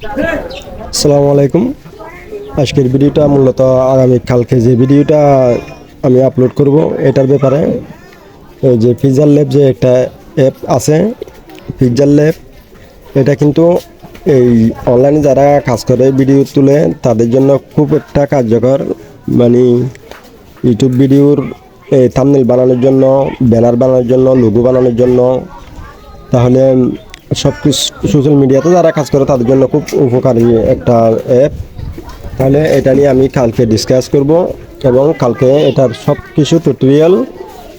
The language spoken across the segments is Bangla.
আসসালামু আলাইকুম। আজকের ভিডিওটা মূলত আগামীকালকে যে ভিডিওটা আমি আপলোড করব এটার ব্যাপারে। এই যে পিকচার ল্যাব যে একটা অ্যাপ আছে, পিকচার ল্যাব, এটা কিন্তু এই অনলাইনে যারা কাজ করে ভিডিও তুলে তাদের জন্য খুব একটা কার্যকর। মানে ইউটিউব ভিডিওর এই থাম্বনেল বানানোর জন্য, ব্যানার বানানোর জন্য, লোগো বানানোর জন্য, তাহলে সব কিছু সোশ্যাল মিডিয়াতে যারা কাজ করে তাদের জন্য খুব উপকারী একটা অ্যাপ। তাহলে এটা নিয়ে আমি কালকে ডিসকাস করব এবং কালকে এটার সব কিছু টিউটোরিয়াল,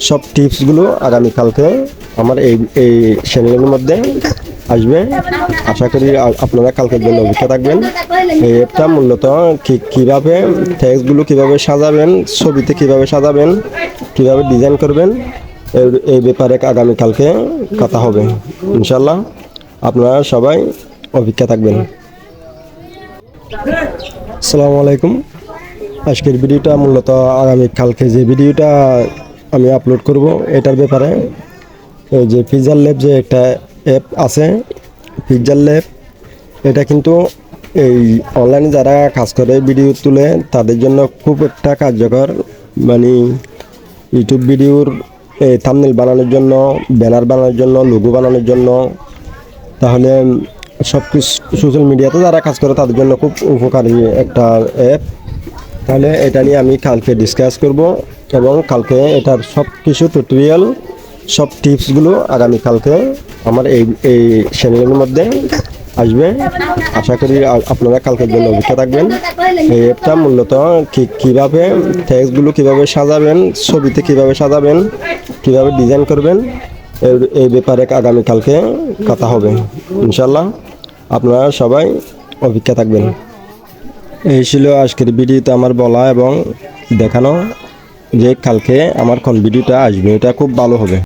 সব টিপসগুলো আগামীকালকে আমার এই চ্যানেলের মধ্যে আসবে। আশা করি আপনারা কালকের জন্য অপেক্ষা থাকবেন। এই অ্যাপটা মূলত কীভাবে টেক্সটগুলো কীভাবে সাজাবেন, ছবিতে কীভাবে সাজাবেন, কীভাবে ডিজাইন করবেন, এই ব্যাপারে আগামীকালকে কথা হবে ইনশাল্লাহ। আপনারা সবাই অপেক্ষা থাকবেন। আসসালামু আলাইকুম। আজকের ভিডিওটা মূলত আগামীকালকে যে ভিডিওটা আমি আপলোড করব এটার ব্যাপারে। এই যে পিকচার ল্যাব যে একটা অ্যাপ আছে, পিকচার ল্যাব, এটা কিন্তু এই অনলাইনে যারা কাজ করে ভিডিও তুলে তাদের জন্য খুব একটা কার্যকর। মানে ইউটিউব ভিডিওর এই থাম্বনেল বানানোর জন্য, ব্যানার বানানোর জন্য, লোগো বানানোর জন্য, তাহলে সব কিছু সোশ্যাল মিডিয়াতে যারা কাজ করে তাদের জন্য খুব উপকারী একটা অ্যাপ। তাহলে এটা নিয়ে আমি কালকে ডিসকাস করব এবং কালকে এটার সব কিছু টিউটোরিয়াল, সব টিপসগুলো আগামীকালকে আমার এই চ্যানেলের মধ্যে আসবে। আশা করি আপনারা কালকের জন্য অপেক্ষা থাকবেন। এই অ্যাপটা মূলত কীভাবে টেক্সটগুলো কীভাবে সাজাবেন, ছবিতে কীভাবে সাজাবেন, কীভাবে ডিজাইন করবেন, এই ব্যাপারে আগামীকালকে কথা হবে ইনশাল্লাহ। আপনারা সবাই অপেক্ষা থাকবেন। এই ছিল আজকের ভিডিওতে আমার বলা এবং দেখানো যে কালকে আমার কোন ভিডিওটা আসবে, এটা খুব ভালো হবে।